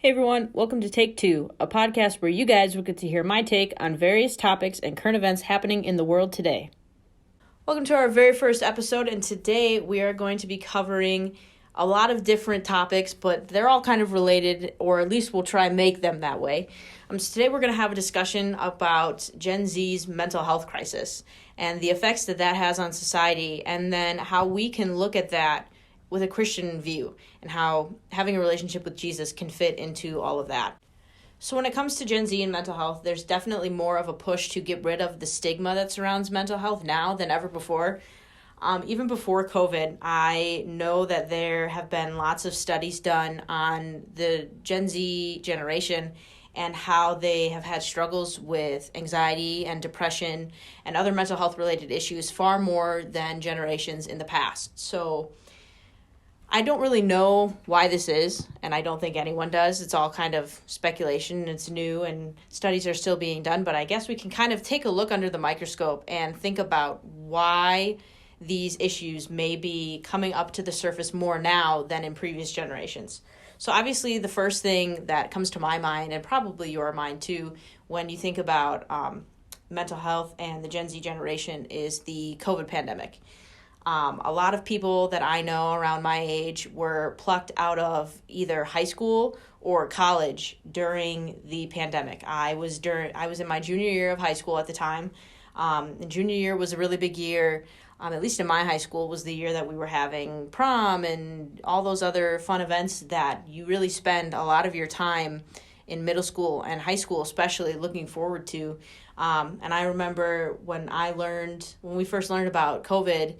Hey everyone, welcome to Take Two, a podcast where you guys will get to hear my take on various topics and current events happening in the world today. Welcome to our very first episode, and today we are going to be covering a lot of different topics, but they're all kind of related, or at least we'll try and make them that way. So today we're going to have a discussion about Gen Z's mental health crisis and the effects that has on society, and then how we can look at that with a Christian view and how having a relationship with Jesus can fit into all of that. So when it comes to Gen Z and mental health, there's definitely more of a push to get rid of the stigma that surrounds mental health now than ever before. Even before COVID, I know that there have been lots of studies done on the Gen Z generation and how they have had struggles with anxiety and depression and other mental health related issues far more than generations in the past. So I don't really know why this is, and I don't think anyone does. It's all kind of speculation, it's new, and studies are still being done, but I guess we can kind of take a look under the microscope and think about why these issues may be coming up to the surface more now than in previous generations. So obviously the first thing that comes to my mind, and probably your mind too, when you think about mental health and the Gen Z generation is the COVID pandemic. A lot of people that I know around my age were plucked out of either high school or college during the pandemic. I was in my junior year of high school at the time. And junior year was a really big year. At least in my high school, was the year that we were having prom and all those other fun events that you really spend a lot of your time in middle school and high school, especially looking forward to. And I remember when we first learned about COVID,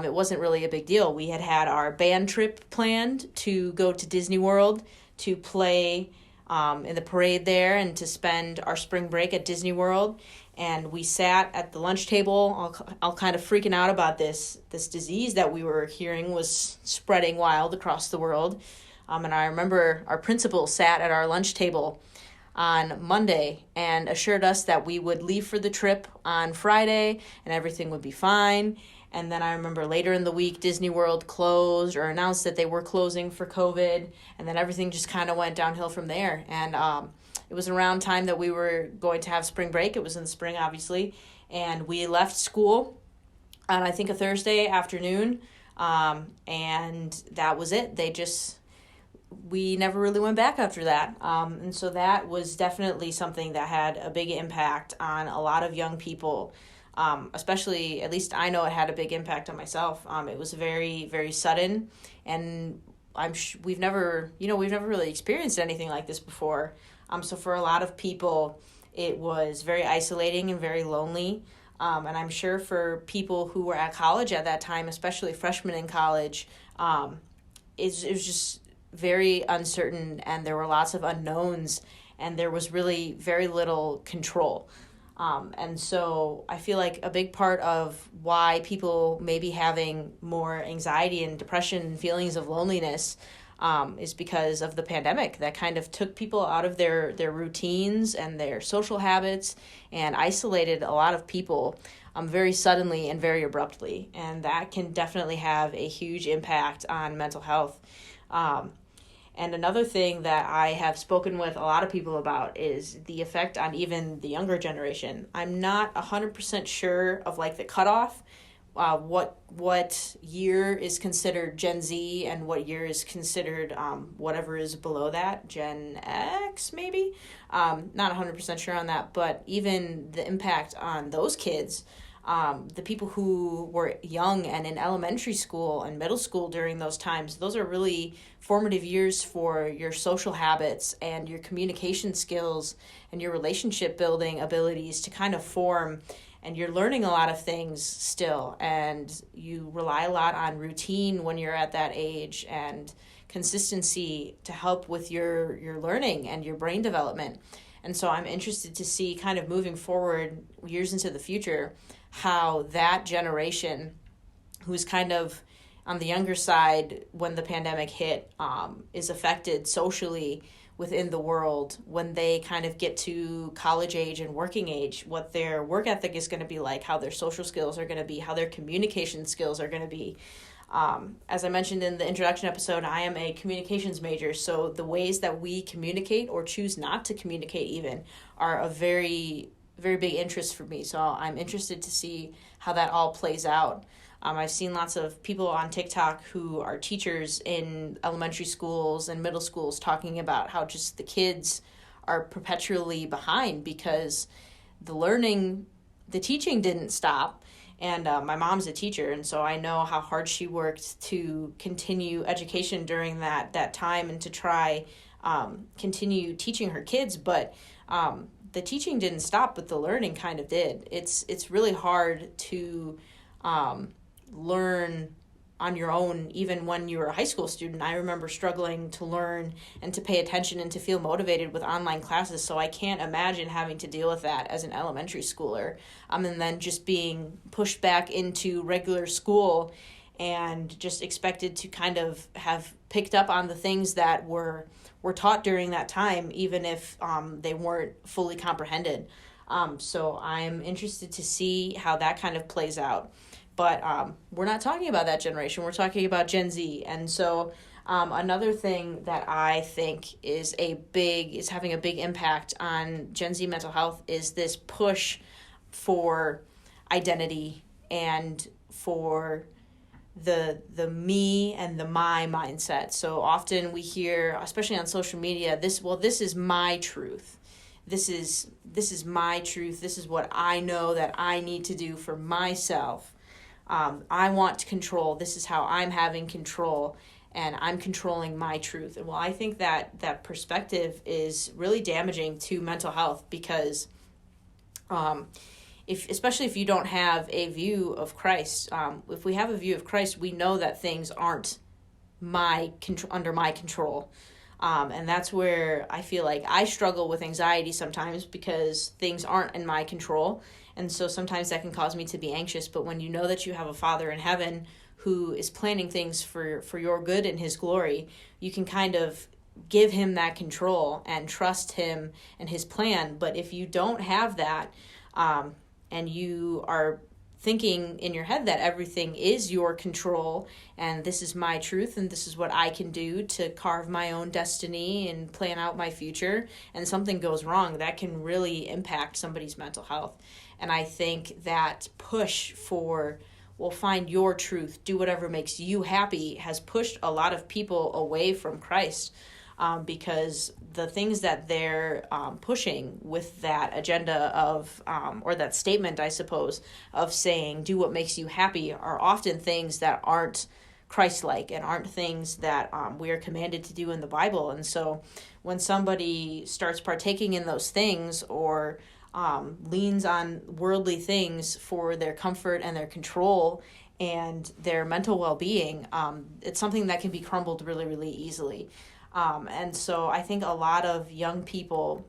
it wasn't really a big deal. We had our band trip planned to go to Disney World to play in the parade there and to spend our spring break at Disney World. And we sat at the lunch table, all kind of freaking out about this disease that we were hearing was spreading wild across the world. And I remember our principal sat at our lunch table on Monday and assured us that we would leave for the trip on Friday and everything would be fine. And then I remember later in the week, Disney World closed or announced that they were closing for COVID. And then everything just kind of went downhill from there. And it was around time that we were going to have spring break. It was in the spring, obviously. And we left school on, I think, a Thursday afternoon. And that was it. We never really went back after that. And so that was definitely something that had a big impact on a lot of young people. Especially, at least I know it had a big impact on myself. It was very, very sudden, and we've never really experienced anything like this before. So for a lot of people, it was very isolating and very lonely. And I'm sure for people who were at college at that time, especially freshmen in college, it was just very uncertain, and there were lots of unknowns, and there was really very little control. And so I feel like a big part of why people may be having more anxiety and depression and feelings of loneliness is because of the pandemic that kind of took people out of their routines and their social habits and isolated a lot of people very suddenly and very abruptly. And that can definitely have a huge impact on mental health. And another thing that I have spoken with a lot of people about is the effect on even the younger generation. I'm not 100% sure of the cutoff, what year is considered Gen Z and what year is considered whatever is below that, Gen X maybe. Not 100% sure on that, but even the impact on those kids. The people who were young and in elementary school and middle school during those times, those are really formative years for your social habits and your communication skills and your relationship building abilities to kind of form. And you're learning a lot of things still, and you rely a lot on routine when you're at that age and consistency to help with your learning and your brain development. And so I'm interested to see kind of moving forward years into the future how that generation, who's kind of on the younger side when the pandemic hit, is affected socially within the world when they kind of get to college age and working age, what their work ethic is going to be like, how their social skills are going to be, how their communication skills are going to be. As I mentioned in the introduction episode, I am a communications major, so the ways that we communicate or choose not to communicate even are a very, very big interest for me. So I'm interested to see how that all plays out. I've seen lots of people on TikTok who are teachers in elementary schools and middle schools talking about how just the kids are perpetually behind because the teaching didn't stop. And my mom's a teacher, and so I know how hard she worked to continue education during that time and to try continue teaching her kids. But the teaching didn't stop, but the learning kind of did. It's really hard to learn on your own, even when you were a high school student. I remember struggling to learn and to pay attention and to feel motivated with online classes, so I can't imagine having to deal with that as an elementary schooler. And then just being pushed back into regular school and just expected to kind of have picked up on the things that were taught during that time, even if they weren't fully comprehended. So I'm interested to see how that kind of plays out. But we're not talking about that generation. We're talking about Gen Z. And so another thing that I think is having a big impact on Gen Z mental health is this push for identity and for the me and the my mindset. So often we hear, especially on social media, this is my truth. This is my truth. This is what I know that I need to do for myself. I want control. This is how I'm having control, and I'm controlling my truth. And well, I think that perspective is really damaging to mental health because especially if you don't have a view of Christ, if we have a view of Christ, we know that things aren't under my control. And that's where I feel like I struggle with anxiety sometimes because things aren't in my control. And so sometimes that can cause me to be anxious. But when you know that you have a Father in heaven who is planning things for your good and his glory, you can kind of give him that control and trust him and his plan. But if you don't have that, and you are thinking in your head that everything is your control and this is my truth and this is what I can do to carve my own destiny and plan out my future, and something goes wrong, that can really impact somebody's mental health. And I think that push for, well, find your truth, do whatever makes you happy, has pushed a lot of people away from Christ. Because the things that they're pushing with that agenda of, or that statement, I suppose, of saying, do what makes you happy, are often things that aren't Christ-like and aren't things that we are commanded to do in the Bible. And so when somebody starts partaking in those things or leans on worldly things for their comfort and their control and their mental well-being, it's something that can be crumbled really, really easily. And so I think a lot of young people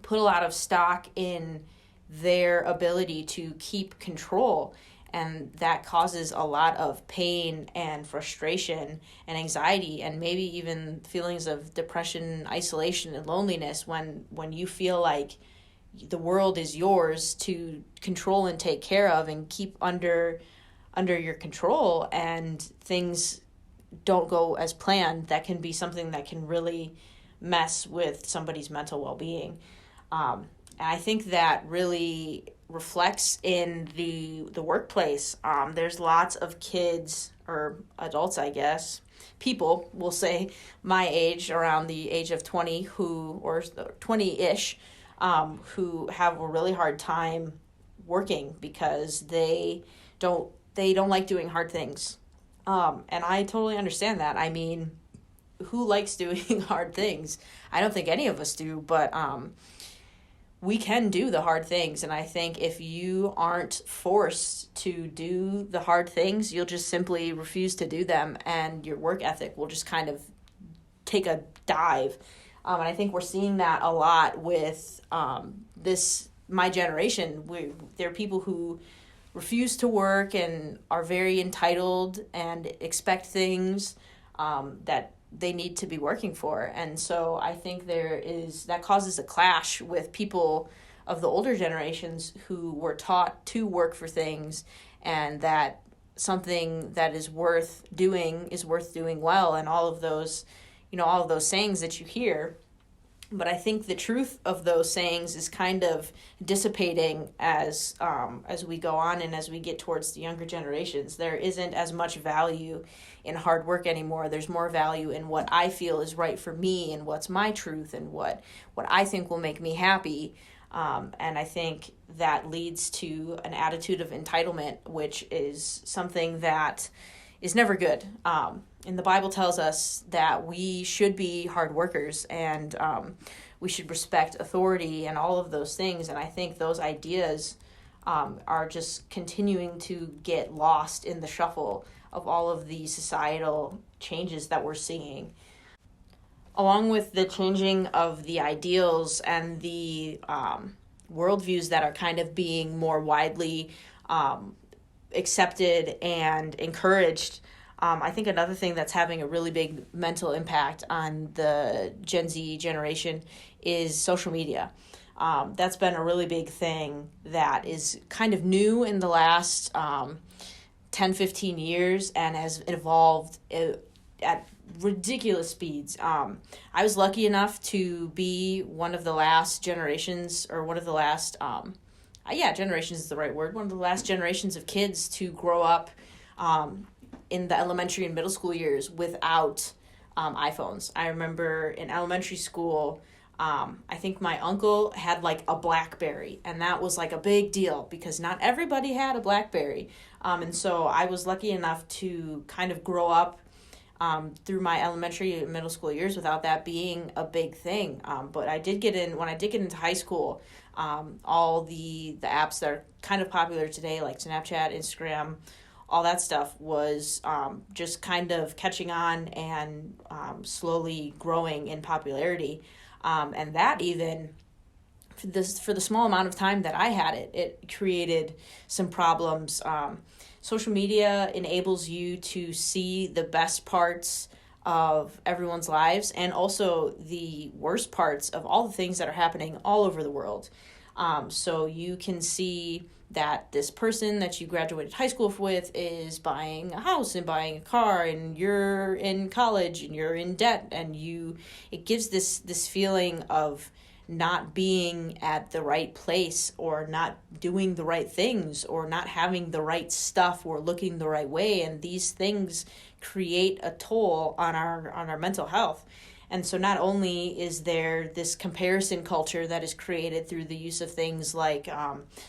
put a lot of stock in their ability to keep control, and that causes a lot of pain and frustration and anxiety and maybe even feelings of depression, isolation, and loneliness when you feel like the world is yours to control and take care of and keep under your control, and things don't go as planned. That can be something that can really mess with somebody's mental well-being. And I think that really reflects in the workplace. There's lots of kids, or adults, I guess, people, we'll say my age, around the age of 20 or 20-ish, who have a really hard time working because they don't like doing hard things. And I totally understand that. I mean, who likes doing hard things? I don't think any of us do, but we can do the hard things. And I think if you aren't forced to do the hard things, you'll just simply refuse to do them, and your work ethic will just kind of take a dive. And I think we're seeing that a lot with my generation. There are people who refuse to work and are very entitled and expect things that they need to be working for. And so I think that causes a clash with people of the older generations who were taught to work for things, and that something that is worth doing well, and all of those, all of those sayings that you hear. But I think the truth of those sayings is kind of dissipating as we go on and as we get towards the younger generations. There isn't as much value in hard work anymore. There's more value in what I feel is right for me and what's my truth and what I think will make me happy. And I think that leads to an attitude of entitlement, which is something that is never good. And the Bible tells us that we should be hard workers, and we should respect authority and all of those things. And I think those ideas are just continuing to get lost in the shuffle of all of the societal changes that we're seeing. Along with the changing of the ideals and the worldviews that are kind of being more widely accepted and encouraged, I think another thing that's having a really big mental impact on the Gen Z generation is social media. That's been a really big thing that is kind of new in the last 10, 15 years and has evolved at ridiculous speeds. I was lucky enough to be one of the last generations, or one of the last, generations is the right word, one of the last generations of kids to grow up in the elementary and middle school years without iPhones. I remember in elementary school, I think my uncle had like a BlackBerry, and that was like a big deal because not everybody had a BlackBerry. And so I was lucky enough to kind of grow up through my elementary and middle school years without that being a big thing. But when I did get into high school, all the apps that are kind of popular today, like Snapchat, Instagram, all that stuff was just kind of catching on and slowly growing in popularity. And that even, for the small amount of time that I had it created some problems. Social media enables you to see the best parts of everyone's lives and also the worst parts of all the things that are happening all over the world. So you can see that this person that you graduated high school with is buying a house and buying a car, and you're in college and you're in debt, and it gives this feeling of not being at the right place, or not doing the right things, or not having the right stuff, or looking the right way. And these things create a toll on our mental health. And so not only is there this comparison culture that is created through the use of things like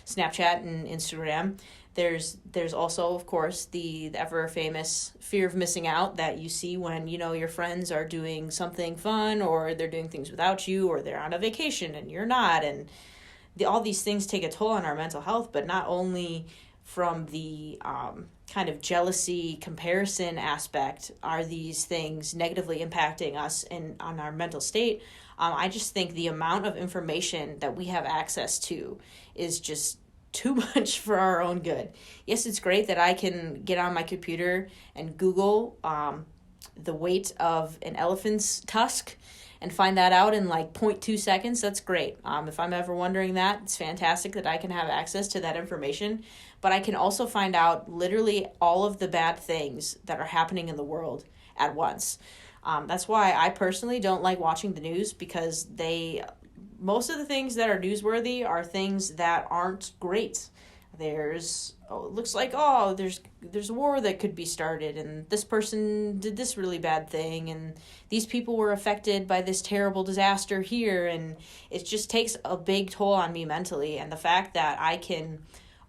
Snapchat and Instagram, there's also, of course, the ever famous fear of missing out that you see when, your friends are doing something fun, or they're doing things without you, or they're on a vacation and you're not. And all these things take a toll on our mental health, but not only from the kind of jealousy comparison aspect are these things negatively impacting us on our mental state. I just think the amount of information that we have access to is just too much for our own good. Yes, it's great that I can get on my computer and Google the weight of an elephant's tusk and find that out in like 0.2 seconds. That's great. If I'm ever wondering that, it's fantastic that I can have access to that information. But I can also find out literally all of the bad things that are happening in the world at once. That's why I personally don't like watching the news, because most of the things that are newsworthy are things that aren't great. It looks like, there's a war that could be started, and this person did this really bad thing, and these people were affected by this terrible disaster here, and it just takes a big toll on me mentally. And the fact that I can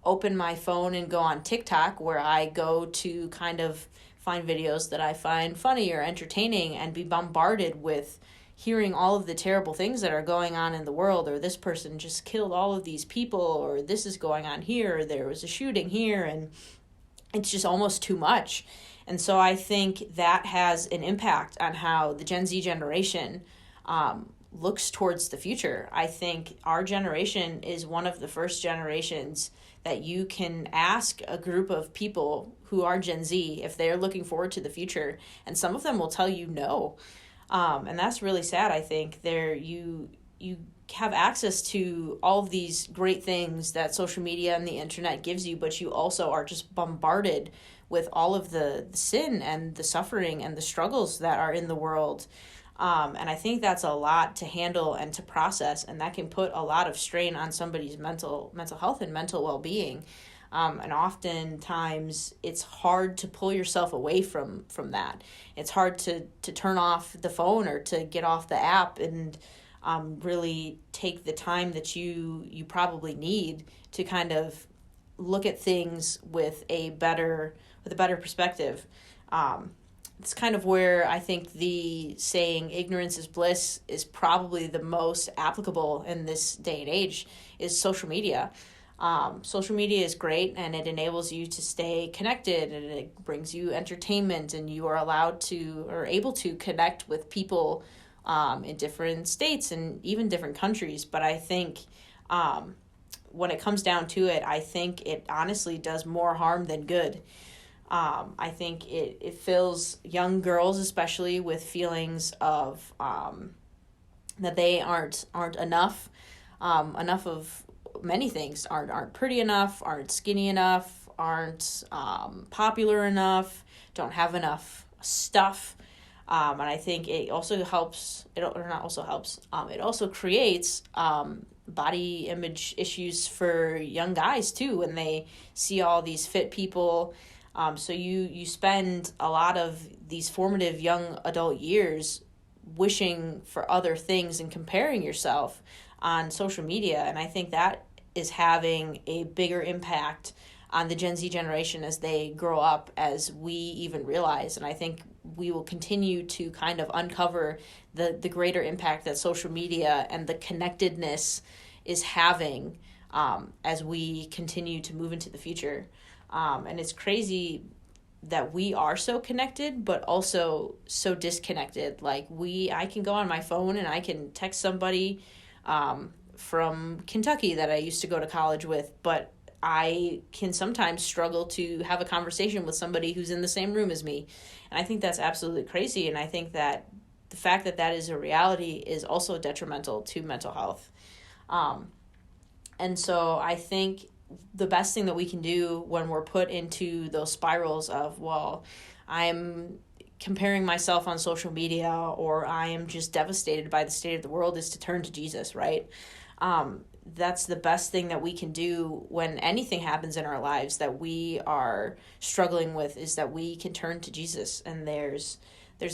open my phone and go on TikTok, where I go to kind of find videos that I find funny or entertaining, and be bombarded with hearing all of the terrible things that are going on in the world, or this person just killed all of these people, or this is going on here, or there was a shooting here, and it's just almost too much. And so I think that has an impact on how the Gen Z generation looks towards the future. I think our generation is one of the first generations that you can ask a group of people who are Gen Z if they're looking forward to the future, and some of them will tell you no. And that's really sad. I think you have access to all of these great things that social media and the internet gives you, but you also are just bombarded with all of the sin and the suffering and the struggles that are in the world. And I think that's a lot to handle and to process, and that can put a lot of strain on somebody's mental health and mental well-being. And oftentimes it's hard to pull yourself away from that. It's hard to turn off the phone or to get off the app and really take the time that you probably need to kind of look at things with a better perspective. It's kind of where I think the saying ignorance is bliss is probably the most applicable in this day and age, is social media. Social media is great, and it enables you to stay connected, and it brings you entertainment, and you are allowed to or able to connect with people in different states and even different countries. But I think when it comes down to it, I think it honestly does more harm than good. I think it fills young girls especially with feelings of that they aren't enough of many things, aren't pretty enough, aren't skinny enough, aren't popular enough, don't have enough stuff. And I think it also helps, it also creates body image issues for young guys too, when they see all these fit people. So you spend a lot of these formative young adult years wishing for other things and comparing yourself on social media. And I think that is having a bigger impact on the Gen Z generation as they grow up, as we even realize. And I think we will continue to kind of uncover the greater impact that social media and the connectedness is having as we continue to move into the future. And it's crazy that we are so connected, but also so disconnected. Like I can go on my phone and I can text somebody from Kentucky that I used to go to college with, but I can sometimes struggle to have a conversation with somebody who's in the same room as me. And I think that's absolutely crazy. And I think that the fact that that is a reality is also detrimental to mental health. And so I think the best thing that we can do when we're put into those spirals of, well, I'm comparing myself on social media, or I am just devastated by the state of the world, is to turn to Jesus, right? That's the best thing that we can do when anything happens in our lives that we are struggling with, is that we can turn to Jesus. And there's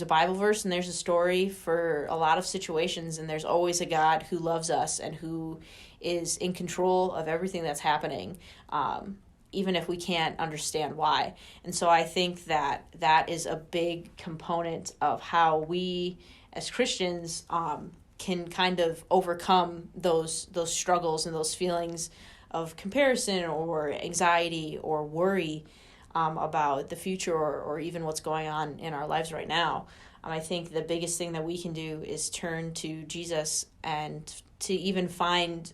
a Bible verse and there's a story for a lot of situations, and there's always a God who loves us and who is in control of everything that's happening, even if we can't understand why. And so I think that that is a big component of how we as Christians can kind of overcome those struggles and those feelings of comparison or anxiety or worry about the future or even what's going on in our lives right now. I think the biggest thing that we can do is turn to Jesus, and to even find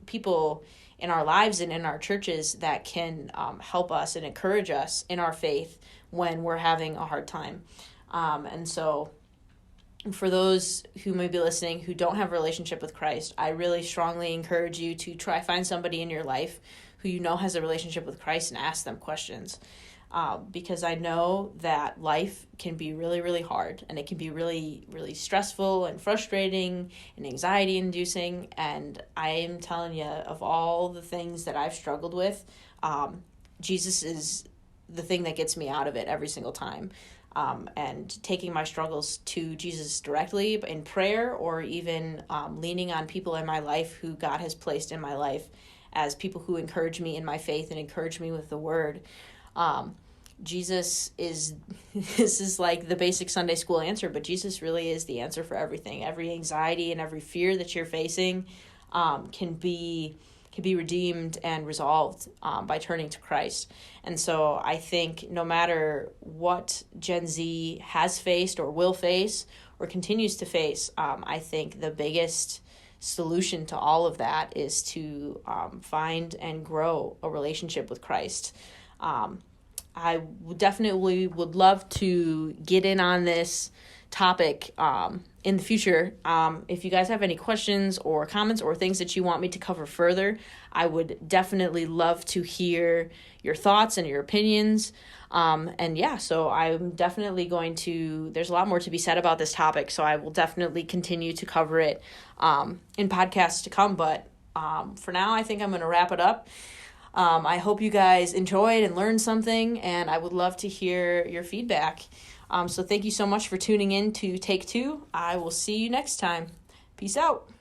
people in our lives and in our churches that can help us and encourage us in our faith when we're having a hard time. And so for those who may be listening who don't have a relationship with Christ, I really strongly encourage you to try find somebody in your life who you know has a relationship with Christ and ask them questions. Because I know that life can be really, really hard, and it can be really, really stressful and frustrating and anxiety-inducing. And I am telling you, of all the things that I've struggled with, Jesus is the thing that gets me out of it every single time. And taking my struggles to Jesus directly in prayer, or even leaning on people in my life who God has placed in my life as people who encourage me in my faith and encourage me with the word. Jesus is, this is like the basic Sunday school answer, but Jesus really is the answer for everything. Every anxiety and every fear that you're facing can be redeemed and resolved by turning to Christ. And so I think no matter what Gen Z has faced or will face or continues to face, I think the biggest solution to all of that is to find and grow a relationship with Christ. I definitely would love to get in on this topic in the future. If you guys have any questions or comments or things that you want me to cover further, I would definitely love to hear your thoughts and your opinions. So I'm definitely there's a lot more to be said about this topic, so I will definitely continue to cover it in podcasts to come. But for now, I think I'm going to wrap it up. I hope you guys enjoyed and learned something, and I would love to hear your feedback. So thank you so much for tuning in to Take Two. I will see you next time. Peace out.